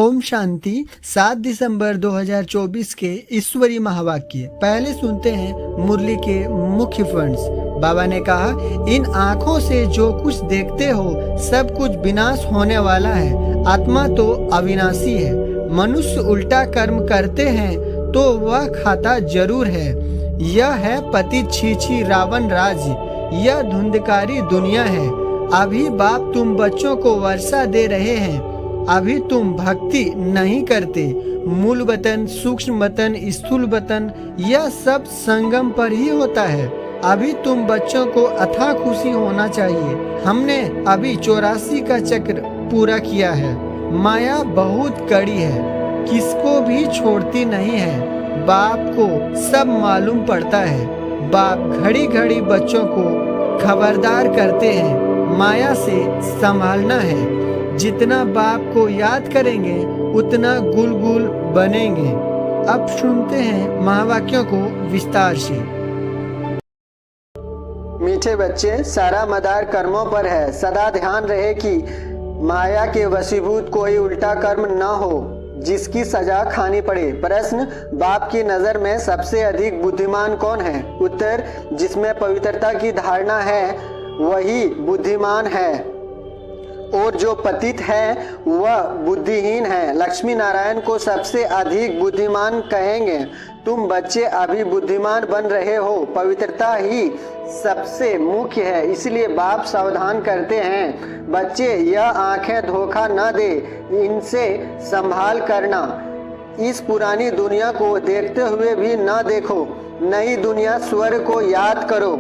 ओम शांति। 7 दिसंबर 2024 के ईश्वरी महावाक्य। पहले सुनते हैं मुरली के मुख्य फंड्स। बाबा ने कहा, इन आँखों से जो कुछ देखते हो सब कुछ विनाश होने वाला है। आत्मा तो अविनाशी है। मनुष्य उल्टा कर्म करते हैं तो वह खाता जरूर है। यह है पतित छीछी रावण राज्य। यह धुंधकारी दुनिया है। अभी बाप तुम बच्चों को वर्षा दे रहे हैं। अभी तुम भक्ति नहीं करते। मूल वतन, सूक्ष्म वतन, स्थूल वतन, यह सब संगम पर ही होता है। अभी तुम बच्चों को अथाह खुशी होना चाहिए। हमने अभी 84 का चक्र पूरा किया है। माया बहुत कड़ी है, किसको भी छोड़ती नहीं है। बाप को सब मालूम पड़ता है। बाप घड़ी घड़ी बच्चों को खबरदार करते हैं। माया से संभालना है। जितना बाप को याद करेंगे उतना गुलगुल बनेंगे। अब सुनते हैं महावाक्यों को विस्तार से। मीठे बच्चे, सारा मदार कर्मों पर है। सदा ध्यान रहे कि माया के वशीभूत कोई उल्टा कर्म न हो जिसकी सजा खानी पड़े। प्रश्न, बाप की नज़र में सबसे अधिक बुद्धिमान कौन है? उत्तर, जिसमें पवित्रता की धारणा है वही बुद्धिमान है और जो पतित है वह बुद्धिहीन है। लक्ष्मी नारायण को सबसे अधिक बुद्धिमान कहेंगे। तुम बच्चे अभी बुद्धिमान बन रहे हो। पवित्रता ही सबसे मुख्य है, इसलिए बाप सावधान करते हैं, बच्चे यह आंखें धोखा न दे, इनसे संभाल करना। इस पुरानी दुनिया को देखते हुए भी न देखो, नई दुनिया स्वर्ग को याद करो।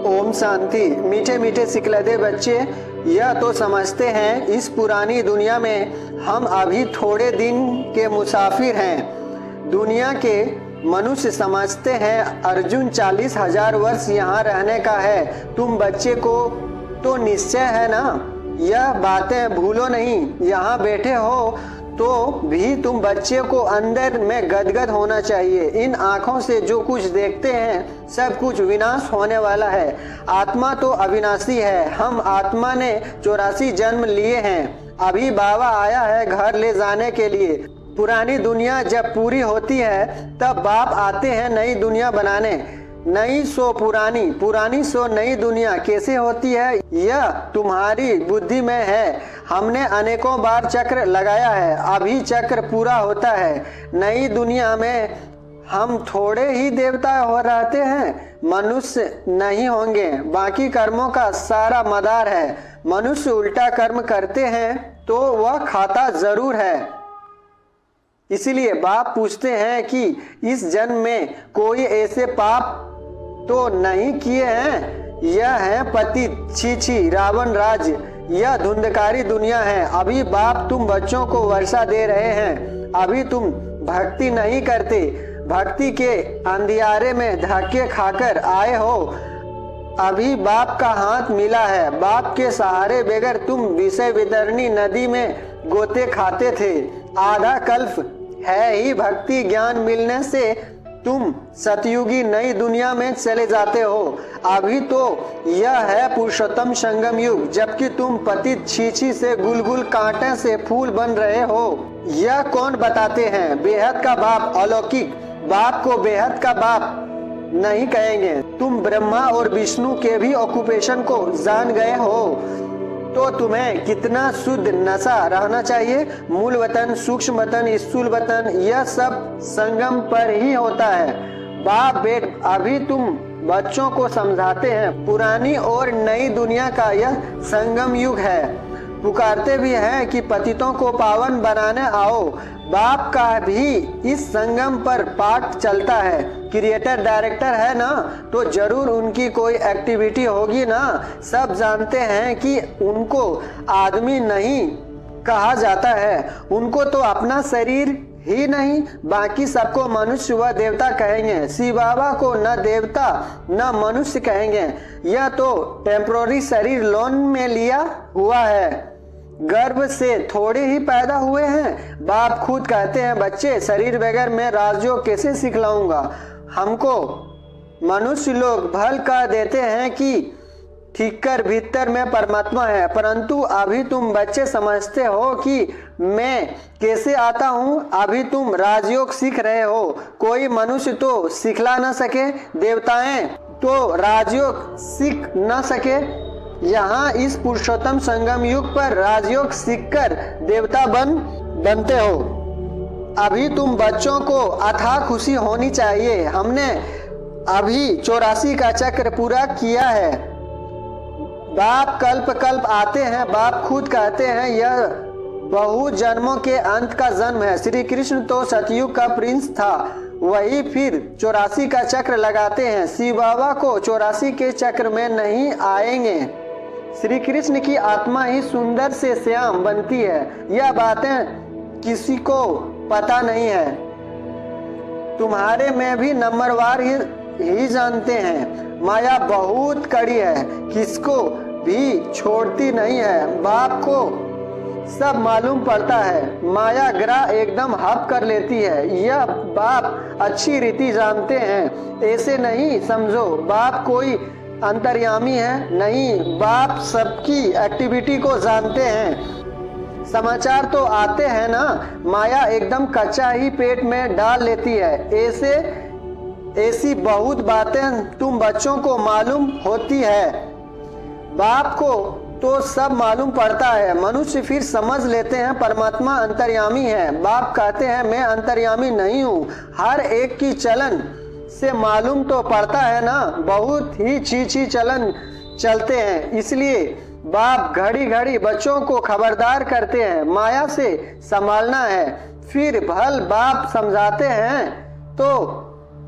ओम शांति। मीठे मीठे सिकलदे बच्चे, यह तो समझते हैं इस पुरानी दुनिया में हम अभी थोड़े दिन के मुसाफिर हैं। दुनिया के मनुष्य समझते हैं अर्जुन 40,000 वर्ष यहाँ रहने का है। तुम बच्चे को तो निश्चय है ना, यह बातें भूलो नहीं। यहाँ बैठे हो तो भी तुम बच्चे को अंदर में गदगद होना चाहिए। इन आँखों से जो कुछ देखते हैं सब कुछ विनाश होने वाला है। आत्मा तो अविनाशी है। हम आत्मा ने 84 जन्म लिए हैं। अभी बाबा आया है घर ले जाने के लिए। पुरानी दुनिया जब पूरी होती है तब बाप आते हैं नई दुनिया बनाने। नई सो पुरानी, पुरानी सो नई दुनिया कैसे होती है यह तुम्हारी बुद्धि में है। हमने अनेकों बार चक्र लगाया है, अभी चक्र पूरा होता है। नई दुनिया में हम थोड़े ही देवता हो रहते हैं, मनुष्य नहीं होंगे। बाकी कर्मों का सारा मदार है। मनुष्य उल्टा कर्म करते हैं तो वह खाता जरूर है। इसलिए बाप पूछते हैं कि इस जन्म में कोई ऐसे पाप तो नहीं किए हैं। यह है पतित छीछी रावण राज्य। यह धुंधकारी दुनिया है। अभी बाप तुम बच्चों को वर्षा दे रहे हैं। अभी तुम भक्ति नहीं करते। भक्ति के अंधियारे में धक्के खाकर आए हो। अभी बाप का हाथ मिला है। बाप के सहारे बगैर तुम विषय वितरणी नदी में गोते खाते थे। आधा कल्प है ही भक्ति ज्ञान मिलने से तुम सतयुगी नई दुनिया में चले जाते हो। अभी तो यह है पुरुषोत्तम संगम युग, जबकि तुम पतित छीछी से गुलगुल कांटे से फूल बन रहे हो। यह कौन बताते हैं? बेहद का बाप, अलौकिक बाप को बेहद का बाप नहीं कहेंगे। तुम ब्रह्मा और विष्णु के भी ऑक्यूपेशन को जान गए हो तो तुम्हें कितना शुद्ध नशा रहना चाहिए। मूल वतन, सूक्ष्म वतन, स्थूल वतन, यह सब संगम पर ही होता है। बाप बेट अभी तुम बच्चों को समझाते हैं पुरानी और नई दुनिया का यह संगम युग है। पुकारते भी हैं कि पतितों को पावन बनाने आओ। बाप का भी इस संगम पर पाठ चलता है। क्रिएटर डायरेक्टर है ना, तो जरूर उनकी कोई एक्टिविटी होगी ना। सब जानते हैं कि उनको आदमी नहीं कहा जाता है। उनको तो अपना शरीर ही नहीं, बाकी सबको मनुष्य व देवता कहेंगे। शिव बाबा को न देवता न मनुष्य कहेंगे। यह तो टेम्पोररी शरीर लोन में लिया हुआ है। गर्भ से थोड़े ही पैदा हुए हैं। बाप खुद कहते हैं, बच्चे शरीर बगैर मैं राजयोग कैसे सिखलाऊंगा। हमको मनुष्य लोग भल कह देते हैं कि ठीक कर भीतर में परमात्मा है, परंतु अभी तुम बच्चे समझते हो कि मैं कैसे आता हूँ। अभी तुम राजयोग सीख रहे हो। कोई मनुष्य तो सिखला न सके, देवताएं तो राजयोग सीख न सके। यहाँ इस पुरुषोत्तम संगम युग पर राजयोग सीखकर देवता बनते हो। अभी तुम बच्चों को अथाह खुशी होनी चाहिए। हमने अभी 84 का चक्र पूरा किया है। बाप कल्प कल्प आते हैं। बाप खुद कहते हैं यह बहु जन्मों के अंत का जन्म है। श्री कृष्ण तो सतयुग का प्रिंस था, वही फिर 84 का चक्र लगाते हैं। शिव बाबा को 84 के चक्र में नहीं आएंगे। श्री कृष्ण की आत्मा ही सुंदर से श्याम बनती है। यह बातें किसी को पता नहीं है। तुम्हारे में भी नंबरवार ही जानते हैं। माया बहुत कड़ी है, किसको भी छोड़ती नहीं है। बाप को सब मालूम पड़ता है। माया ग्रह एकदम हप कर लेती है। यह बाप अच्छी रीति जानते हैं। ऐसे नहीं समझो बाप कोई अंतर्यामी है, नहीं। बाप सबकी एक्टिविटी को जानते हैं। समाचार तो आते हैं ना। माया एकदम कच्चा ही पेट में डाल लेती है। ऐसी बहुत बातें तुम बच्चों को मालूम होती है। बाप को तो सब मालूम पड़ता है। मनुष्य फिर समझ लेते हैं परमात्मा अंतर्यामी है। बाप कहते हैं मैं अंतर्यामी नहीं हूँ। हर एक की चलन से मालूम तो पड़ता है ना। बहुत ही चीची चलन चलते हैं। इसलिए बाप घड़ी घड़ी बच्चों को खबरदार करते हैं। माया से संभालना है। फिर भल बाप समझाते हैं तो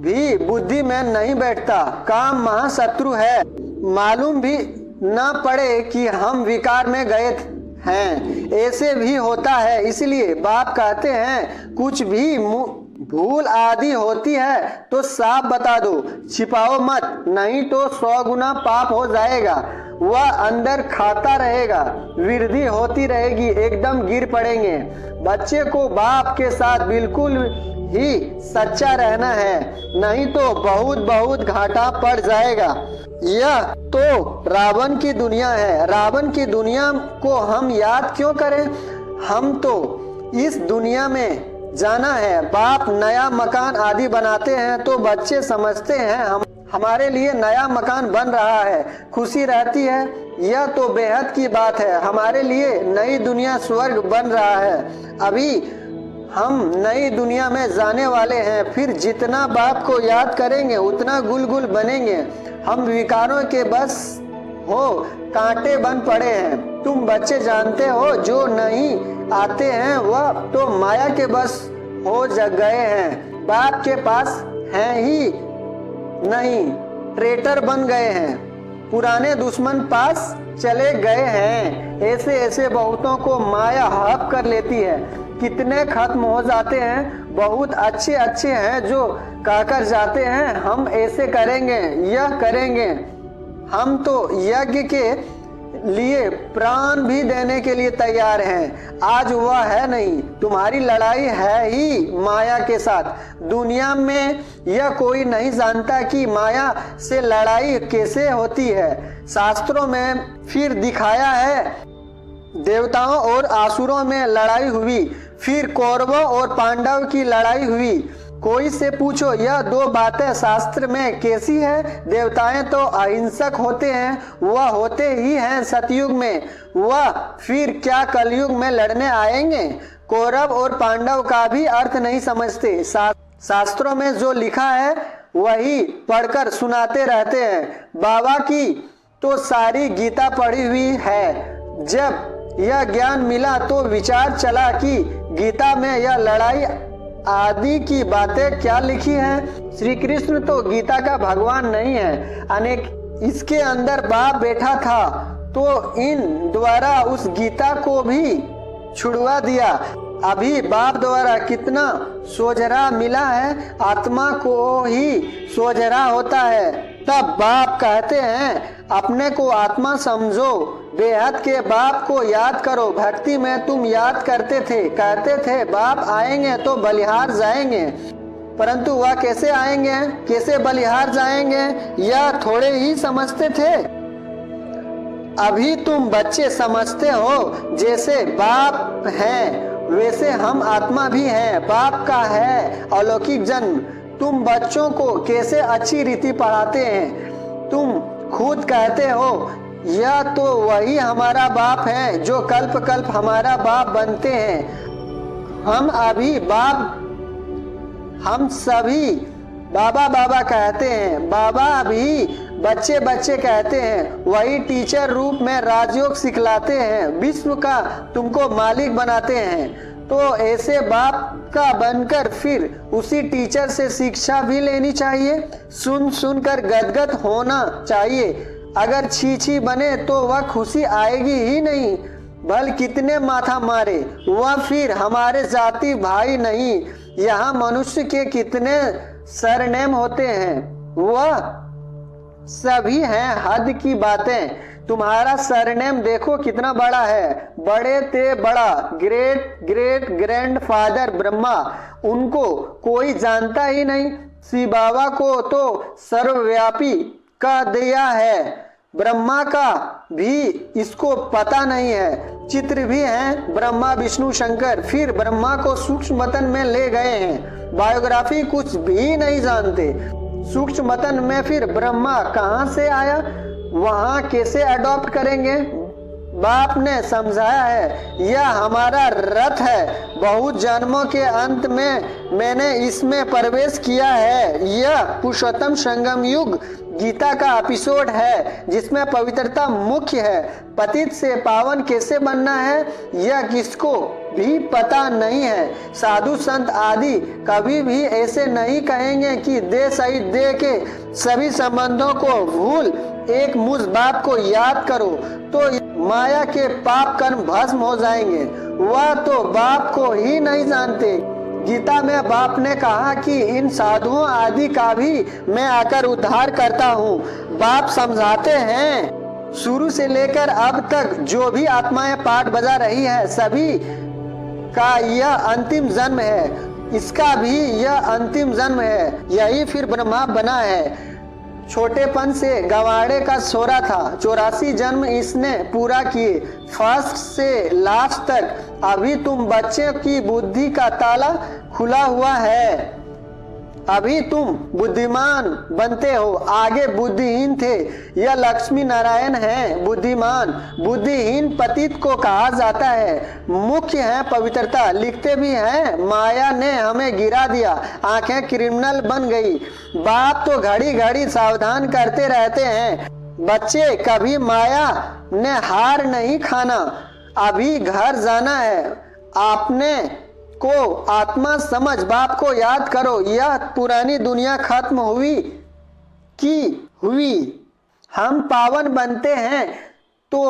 भी बुद्धि में नहीं बैठता। काम महाशत्रु है। मालूम भी ना पड़े कि हम विकार में गए हैं। ऐसे भी होता है। इसलिए बाप कहते हैं कुछ भी भूल आदि होती है तो साफ बता दो, छिपाओ मत, नहीं तो 100 गुना पाप हो जाएगा। वह अंदर खाता रहेगा, वृद्धि होती रहेगी, एकदम गिर पड़ेंगे। बच्चे को बाप के साथ बिल्कुल ही सच्चा रहना है, नहीं तो बहुत बहुत घाटा पड़ जाएगा। यह तो रावण की दुनिया है। रावण की दुनिया को हम याद क्यों करें? हम तो इस दुनिया में जाना है। बाप नया मकान आदि बनाते हैं तो बच्चे समझते हैं हमारे लिए नया मकान बन रहा है, खुशी रहती है। यह तो बेहद की बात है। हमारे लिए नई दुनिया स्वर्ग बन रहा है। अभी हम नई दुनिया में जाने वाले हैं। फिर जितना बाप को याद करेंगे उतना गुलगुल बनेंगे। हम विकारों के बस हो कांटे बन पड़े हैं। तुम बच्चे जानते हो जो नहीं आते हैं वह तो माया के बस हो जग गए हैं। बाप के पास हैं ही नहीं, ट्रेटर बन गए हैं। पुराने दुश्मन पास चले गए हैं। ऐसे ऐसे बहुतों को माया हड़प कर लेती है। कितने खत्म हो जाते हैं। बहुत अच्छे अच्छे हैं जो कहकर जाते हैं हम ऐसे करेंगे, यह करेंगे। हम तो यज्ञ के लिए प्राण भी देने के लिए तैयार हैं। आज वह है नहीं। तुम्हारी लड़ाई है ही माया के साथ। दुनिया में यह कोई नहीं जानता कि माया से लड़ाई कैसे होती है। शास्त्रों में फिर दिखाया है देवताओं और असुरों में लड़ाई हुई, फिर कौरवों और पांडव की लड़ाई हुई। कोई से पूछो यह दो बातें शास्त्र में कैसी है? देवताएं तो अहिंसक होते हैं, वह होते ही हैं सतयुग में। वह फिर क्या कलयुग में लड़ने आएंगे? कौरव और पांडव का भी अर्थ नहीं समझते। शास्त्रों में जो लिखा है वही पढ़कर सुनाते रहते हैं। बाबा की तो सारी गीता पढ़ी हुई है। जब यह ज्ञान मिला तो विचार चला कि गीता में यह लड़ाई आदि की बातें क्या लिखी हैं। श्री कृष्ण तो गीता का भगवान नहीं है, अनेक इसके अंदर बाप बैठा था तो इन द्वारा उस गीता को भी छुड़वा दिया। अभी बाप द्वारा कितना सोझरा मिला है, आत्मा को ही सोझरा होता है। तब बाप कहते हैं अपने को आत्मा समझो, बेहद के बाप को याद करो। भक्ति में तुम याद करते थे, कहते थे बाप आएंगे तो बलिहार जाएंगे, परंतु वह कैसे आएंगे, कैसे बलिहार जाएंगे, यह थोड़े ही समझते थे। अभी तुम बच्चे समझते हो जैसे बाप हैं वैसे हम आत्मा भी हैं। बाप का है अलौकिक जन्म। तुम बच्चों को कैसे अच्छी रीति पढ़ाते हैं। तुम खुद कहते हो यह तो वही हमारा बाप है जो कल्प कल्प हमारा बाप बनते हैं। हम सभी बाबा बाबा कहते हैं। बाबा भी बच्चे बच्चे कहते हैं। वही टीचर रूप में राजयोग सिखलाते हैं। विश्व का तुमको मालिक बनाते हैं। तो ऐसे बाप का बनकर फिर उसी टीचर से शिक्षा भी लेनी चाहिए। सुन सुनकर गदगद होना चाहिए। अगर छी छी बने तो वह खुशी आएगी ही नहीं। भल कितने माथा मारे वह फिर हमारे जाति भाई नहीं। यहाँ मनुष्य के कितने सरनेम होते हैं वह सभी हैं हद की बातें। तुम्हारा सरनेम देखो कितना बड़ा है। बड़े ते बड़ा ग्रेट ग्रेट ग्रैंडफादर ब्रह्मा, उनको कोई जानता ही नहीं। शिव बाबा को तो सर्वव्यापी कह दिया है। ब्रह्मा का भी इसको पता नहीं है। चित्र भी हैं ब्रह्मा विष्णु शंकर, फिर ब्रह्मा को सूक्ष्म वतन में ले गए हैं। बायोग्राफी कुछ भी नहीं जानते। सूक्ष्म वतन में फिर ब्रह्मा कहाँ से आया, वहां कैसे अडॉप्ट करेंगे। बाप ने समझाया है यह हमारा रथ है। बहुत जन्मों के अंत में मैंने इसमें प्रवेश किया है। यह पुरुषोत्तम संगम युग गीता का एपिसोड है जिसमें पवित्रता मुख्य है। पतित से पावन कैसे बनना है यह किसको भी पता नहीं है। साधु संत आदि कभी भी ऐसे नहीं कहेंगे कि दे सही दे के सभी संबंधों को भूल एक मुझ बाप को याद करो तो माया के पाप कर्म भस्म हो जाएंगे। वह तो बाप को ही नहीं जानते। गीता में बाप ने कहा कि इन साधुओं आदि का भी मैं आकर उद्धार करता हूँ। बाप समझाते हैं शुरू से लेकर अब तक जो भी आत्माएं पाठ बजा रही है सभी का यह अंतिम जन्म है। इसका भी यह अंतिम जन्म है। यही फिर ब्रह्मा बना है। छोटेपन से गवाड़े का सोरा था। 84 जन्म इसने पूरा किए फर्स्ट से लास्ट तक। अभी तुम बच्चे की बुद्धि का ताला खुला हुआ है। अभी तुम बुद्धिमान बनते हो। आगे बुद्धिहीन थे। यह लक्ष्मी नारायण है बुद्धिमान। बुद्धिहीन पतित को कहा जाता है। मुख्य है पवित्रता। लिखते भी हैं माया ने हमें गिरा दिया, आंखें क्रिमिनल बन गई। बाप तो घड़ी घड़ी सावधान करते रहते हैं। बच्चे कभी माया ने हार नहीं खाना। अभी घर जाना है। आपने को आत्मा समझ बाप को याद करो। यह पुरानी दुनिया खत्म हुई। हम पावन बनते हैं तो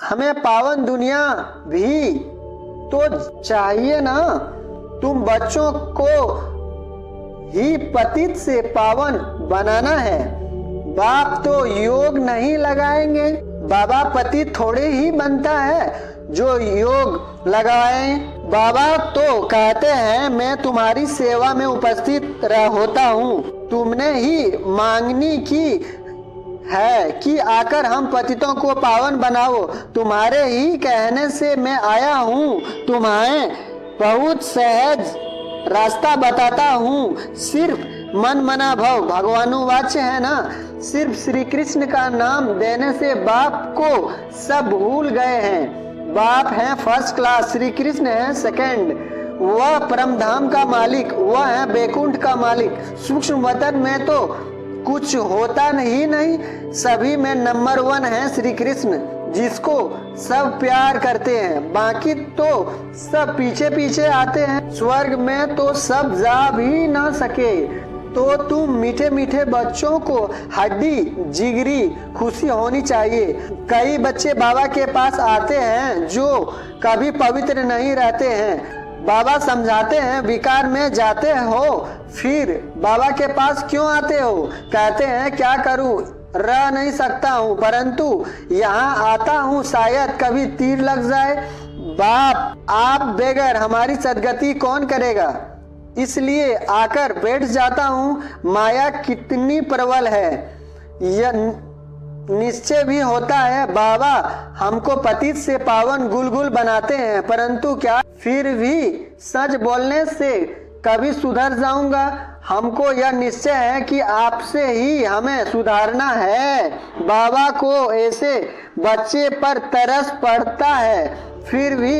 हमें पावन दुनिया भी तो चाहिए ना। तुम बच्चों को ही पतित से पावन बनाना है। बाप तो योग नहीं लगाएंगे। बाबा पतित थोड़े ही बनता है जो योग लगाए। बाबा तो कहते हैं मैं तुम्हारी सेवा में उपस्थित होता हूँ। तुमने ही मांगनी की है कि आकर हम पतितों को पावन बनाओ। तुम्हारे ही कहने से मैं आया हूँ। तुम्हें बहुत सहज रास्ता बताता हूँ। सिर्फ मन मना भव भगवानुवाच्य है ना। सिर्फ श्री कृष्ण का नाम देने से बाप को सब भूल गए हैं। बाप है फर्स्ट क्लास, श्री कृष्ण है सेकंड। वह परमधाम का मालिक, वह है बैकुंठ का मालिक। सूक्ष्म वतन में तो कुछ होता नहीं। सभी में नंबर 1 है श्री कृष्ण जिसको सब प्यार करते हैं। बाकी तो सब पीछे पीछे आते हैं। स्वर्ग में तो सब जा भी ना सके। तो तुम मीठे मीठे बच्चों को हड्डी जिगरी खुशी होनी चाहिए। कई बच्चे बाबा के पास आते हैं जो कभी पवित्र नहीं रहते हैं। बाबा समझाते हैं विकार में जाते हो फिर बाबा के पास क्यों आते हो। कहते हैं क्या करूं, रह नहीं सकता हूं, परंतु यहाँ आता हूँ शायद कभी तीर लग जाए। बाप आप बगैर हमारी सदगति कौन करेगा, इसलिए आकर बैठ जाता हूँ। माया कितनी प्रबल है निश्चय भी होता है। बाबा हमको पतित से पावन गुलगुल बनाते हैं, परंतु क्या फिर भी सच बोलने से कभी सुधर जाऊंगा? हमको यह निश्चय है कि आपसे ही हमें सुधारना है। बाबा को ऐसे बच्चे पर तरस पड़ता है, फिर भी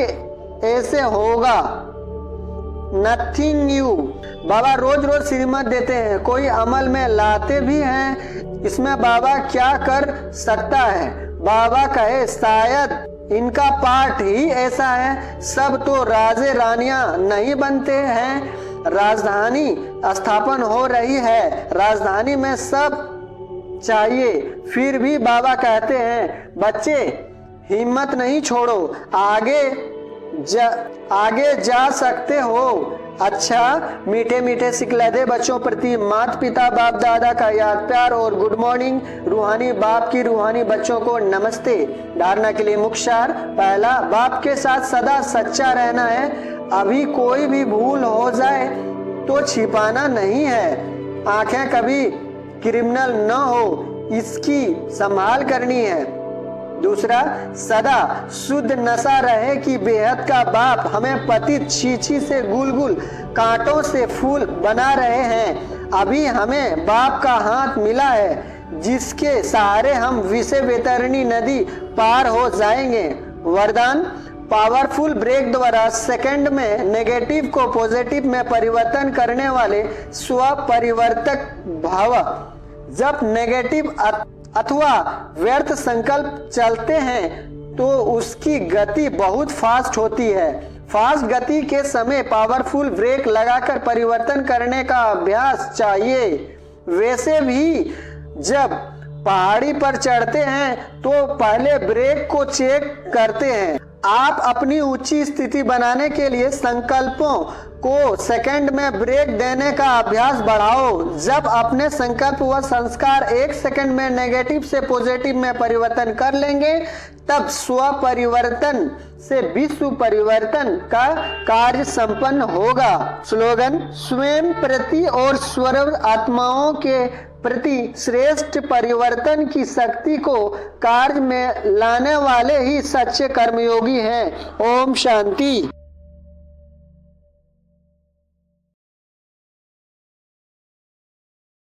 ऐसे होगा। Nothing new. बाबा रोज रोज श्रीमत देते हैं, कोई अमल में लाते भी हैं, इसमें बाबा क्या कर सकता है? बाबा कहे शायद इनका पाठ ही ऐसा है। सब तो राजे रानियां नहीं बनते हैं। राजधानी स्थापन हो रही है, राजधानी में सब चाहिए। फिर भी बाबा कहते हैं, बच्चे हिम्मत नहीं छोड़ो, आगे जा सकते हो। अच्छा, मीठे मीठे सिखलादे बच्चों प्रति माता पिता बाप दादा का याद प्यार और गुड मॉर्निंग। रूहानी बाप की रूहानी बच्चों को नमस्ते। धारणा के लिए मुख्य सार। पहला, बाप के साथ सदा सच्चा रहना है। अभी कोई भी भूल हो जाए तो छिपाना नहीं है। आंखें कभी क्रिमिनल न हो, इसकी संभाल करनी है। दूसरा, सदा शुद्ध नशा रहे कि बेहद का बाप हमें पतित छीछी से गुलगुल कांटों से फूल बना रहे हैं। अभी हमें बाप का हाथ मिला है, जिसके सहारे हम विषय वैतरणी नदी पार हो जाएंगे। वरदान, पावरफुल ब्रेक द्वारा सेकंड में नेगेटिव को पॉजिटिव में परिवर्तन करने वाले स्व परिवर्तक भाव। जब नेगेटिव अथवा व्यर्थ संकल्प चलते हैं तो उसकी गति बहुत फास्ट होती है। फास्ट गति के समय पावरफुल ब्रेक लगाकर परिवर्तन करने का अभ्यास चाहिए। वैसे भी जब पहाड़ी पर चढ़ते हैं तो पहले ब्रेक को चेक करते हैं। आप अपनी ऊंची स्थिति बनाने के लिए संकल्पों को सेकंड में ब्रेक देने का अभ्यास बढ़ाओ। जब अपने संकल्प व संस्कार एक सेकंड में नेगेटिव से पॉजिटिव में परिवर्तन कर लेंगे, तब स्व परिवर्तन से विश्व परिवर्तन का कार्य संपन्न होगा। स्लोगन, स्वयं प्रति और सर्व आत्माओं के प्रति श्रेष्ठ परिवर्तन की शक्ति को कार्य में लाने वाले ही सच्चे कर्मयोगी हैं। ओम शांति।